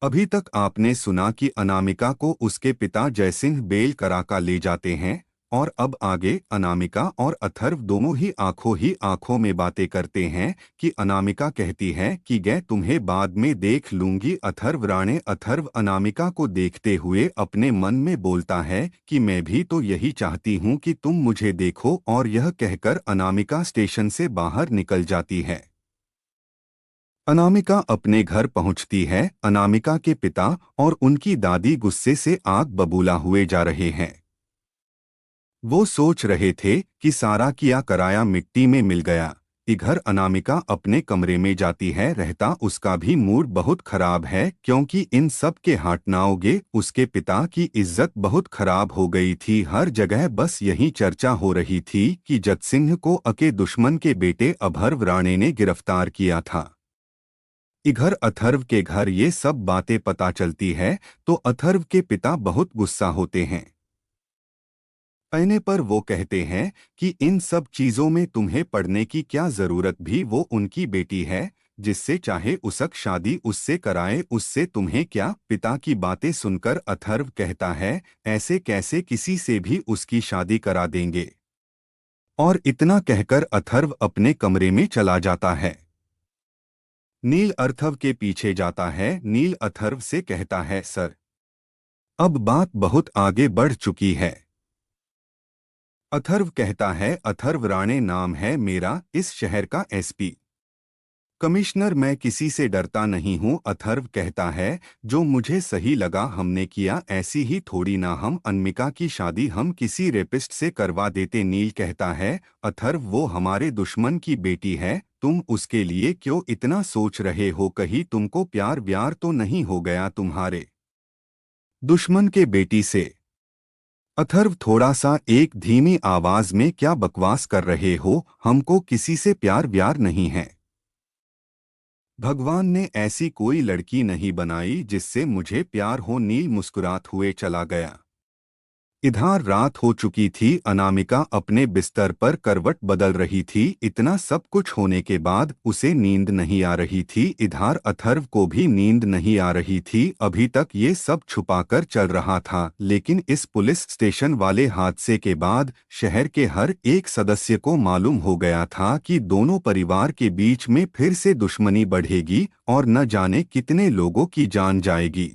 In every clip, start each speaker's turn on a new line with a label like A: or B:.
A: अभी तक आपने सुना कि अनामिका को उसके पिता जयसिंह बेल कराका ले जाते हैं और अब आगे अनामिका और अथर्व दोनों ही आंखों में बातें करते हैं कि अनामिका कहती है कि मैं तुम्हें बाद में देख लूंगी। अथर्व अनामिका को देखते हुए अपने मन में बोलता है कि मैं भी तो यही चाहती हूँ कि तुम मुझे देखो, और यह कहकर अनामिका स्टेशन से बाहर निकल जाती है। अनामिका अपने घर पहुंचती है। अनामिका के पिता और उनकी दादी गुस्से से आग बबूला हुए जा रहे हैं। वो सोच रहे थे कि सारा किया कराया मिट्टी में मिल गया। इधर अनामिका अपने कमरे में जाती है। रहता उसका भी मूड बहुत खराब है, क्योंकि इन सब के हाथ ना आओगे उसके पिता की इज्जत बहुत खराब हो गई थी। हर जगह बस यही चर्चा हो रही थी कि जतसिंह को अके दुश्मन के बेटे अभर्व राणे ने गिरफ्तार किया था। इधर अथर्व के घर ये सब बातें पता चलती है तो अथर्व के पिता बहुत गुस्सा होते हैं। कहने पर वो कहते हैं कि इन सब चीजों में तुम्हें पढ़ने की क्या जरूरत, भी वो उनकी बेटी है, जिससे चाहे उसक शादी उससे कराए, उससे तुम्हें क्या। पिता की बातें सुनकर अथर्व कहता है ऐसे कैसे किसी से भी उसकी शादी करा देंगे। और इतना कहकर अथर्व अपने कमरे में चला जाता है। नील अथर्व के पीछे जाता है। नील अथर्व से कहता है सर, अब बात बहुत आगे बढ़ चुकी है। अथर्व कहता है अथर्व राणे नाम है मेरा, इस शहर का एसपी कमिश्नर। मैं किसी से डरता नहीं हूँ। अथर्व कहता है जो मुझे सही लगा हमने किया, ऐसी ही थोड़ी ना हम अनमिका की शादी हम किसी रेपिस्ट से करवा देते। नील कहता है अथर्व वो हमारे दुश्मन की बेटी है, तुम उसके लिए क्यों इतना सोच रहे हो, कहीं तुमको प्यार व्यार तो नहीं हो गया तुम्हारे दुश्मन के बेटी से। अथर्व थोड़ा सा एक धीमी आवाज में, क्या बकवास कर रहे हो, हमको किसी से प्यार व्यार नहीं है। भगवान ने ऐसी कोई लड़की नहीं बनाई जिससे मुझे प्यार हो। नील मुस्कुरात हुए चला गया। इधर रात हो चुकी थी। अनामिका अपने बिस्तर पर करवट बदल रही थी। इतना सब कुछ होने के बाद उसे नींद नहीं आ रही थी। इधर अथर्व को भी नींद नहीं आ रही थी। अभी तक ये सब छुपाकर चल रहा था, लेकिन इस पुलिस स्टेशन वाले हादसे के बाद शहर के हर एक सदस्य को मालूम हो गया था कि दोनों परिवार के बीच में फिर से दुश्मनी बढ़ेगी और न जाने कितने लोगों की जान जाएगी।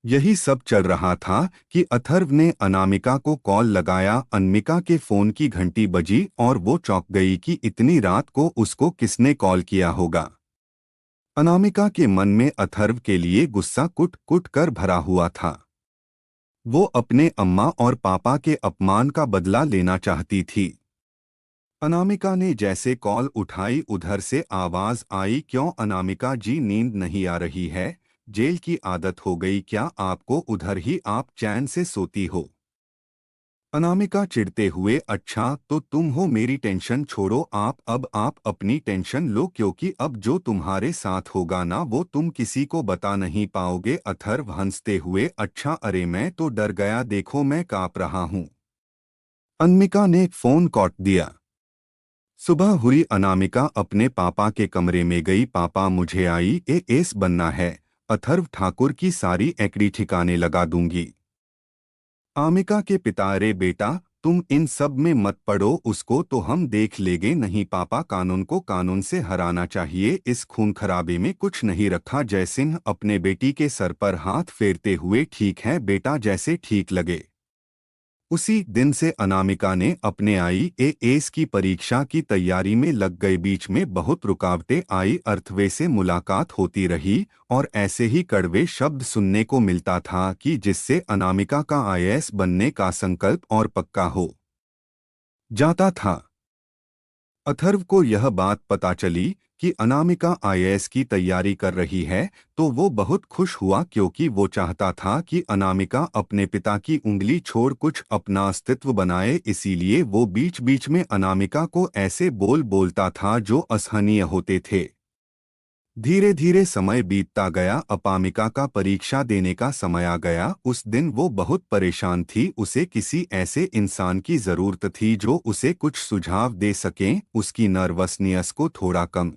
A: यही सब चल रहा था कि अथर्व ने अनामिका को कॉल लगाया। अनमिका के फोन की घंटी बजी और वो चौंक गई कि इतनी रात को उसको किसने कॉल किया होगा। अनामिका के मन में अथर्व के लिए गुस्सा कुट कुट कर भरा हुआ था। वो अपने अम्मा और पापा के अपमान का बदला लेना चाहती थी। अनामिका ने जैसे कॉल उठाई उधर से आवाज आई, क्यों अनामिका जी नींद नहीं आ रही है, जेल की आदत हो गई क्या आपको, उधर ही आप चैन से सोती हो। अनामिका चिढ़ते हुए, अच्छा तो तुम हो, मेरी टेंशन छोड़ो आप अपनी टेंशन लो, क्योंकि अब जो तुम्हारे साथ होगा ना वो तुम किसी को बता नहीं पाओगे। अथर्व हंसते हुए, अच्छा अरे मैं तो डर गया, देखो मैं कांप रहा हूँ। अनमिका ने फोन काट दिया। सुबह हुई। अनामिका अपने पापा के कमरे में गई। पापा मुझे आईएएस बनना है, अथर्व ठाकुर की सारी एकड़ी ठिकाने लगा दूंगी। आमिका के पिता, अरे बेटा तुम इन सब में मत पड़ो, उसको तो हम देख लेंगे। नहीं पापा, कानून को कानून से हराना चाहिए, इस खून खराबे में कुछ नहीं रखा। जयसिंह अपने बेटी के सर पर हाथ फेरते हुए, ठीक है बेटा जैसे ठीक लगे। उसी दिन से अनामिका ने अपने आईएएस की परीक्षा की तैयारी में लग गई। बीच में बहुत रुकावटें आई, अर्थवे से मुलाकात होती रही और ऐसे ही कड़वे शब्द सुनने को मिलता था कि जिससे अनामिका का आईएएस बनने का संकल्प और पक्का हो जाता था। अथर्व को यह बात पता चली कि अनामिका आईएएस की तैयारी कर रही है तो वो बहुत खुश हुआ, क्योंकि वो चाहता था कि अनामिका अपने पिता की उंगली छोड़ कुछ अपना अस्तित्व बनाए। इसीलिए वो बीच बीच में अनामिका को ऐसे बोल बोलता था जो असहनीय होते थे। धीरे धीरे समय बीतता गया। अपामिका का परीक्षा देने का समय आ गया। उस दिन वो बहुत परेशान थी। उसे किसी ऐसे इंसान की जरूरत थी जो उसे कुछ सुझाव दे सकें, उसकी नर्वसनेस को थोड़ा कम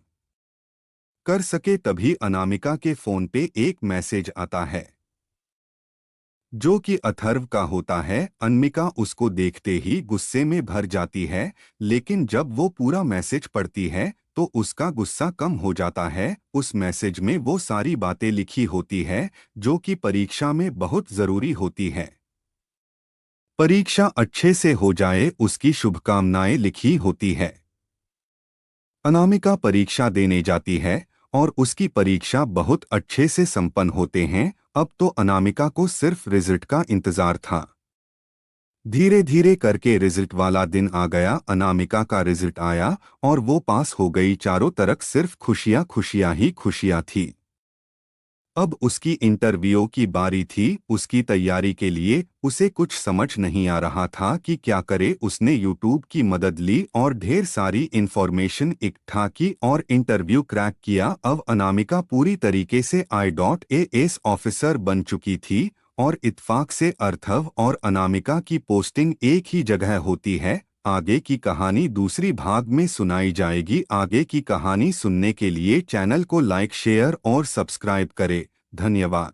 A: कर सके तभी अनामिका के फोन पे एक मैसेज आता है जो कि अथर्व का होता है। अनमिका उसको देखते ही गुस्से में भर जाती है, लेकिन जब वो पूरा मैसेज पढ़ती है तो उसका गुस्सा कम हो जाता है। उस मैसेज में वो सारी बातें लिखी होती है जो कि परीक्षा में बहुत जरूरी होती है। परीक्षा अच्छे से हो जाए उसकी शुभकामनाएं लिखी होती है। अनामिका परीक्षा देने जाती है और उसकी परीक्षा बहुत अच्छे से संपन्न होते हैं। अब तो अनामिका को सिर्फ रिजल्ट का इंतजार था। धीरे धीरे करके रिजल्ट वाला दिन आ गया। अनामिका का रिजल्ट आया और वो पास हो गई। चारों तरफ सिर्फ खुशियां खुशियां ही खुशियां थी। अब उसकी इंटरव्यू की बारी थी। उसकी तैयारी के लिए उसे कुछ समझ नहीं आ रहा था कि क्या करे। उसने यूट्यूब की मदद ली और ढेर सारी इंफॉर्मेशन इकट्ठा की और इंटरव्यू क्रैक किया। अब अनामिका पूरी तरीके से IAS ऑफिसर बन चुकी थी और इत्फाक से अर्थव और अनामिका की पोस्टिंग एक ही जगह होती है। आगे की कहानी दूसरी भाग में सुनाई जाएगी। आगे की कहानी सुनने के लिए चैनल को लाइक शेयर और सब्सक्राइब करें। धन्यवाद।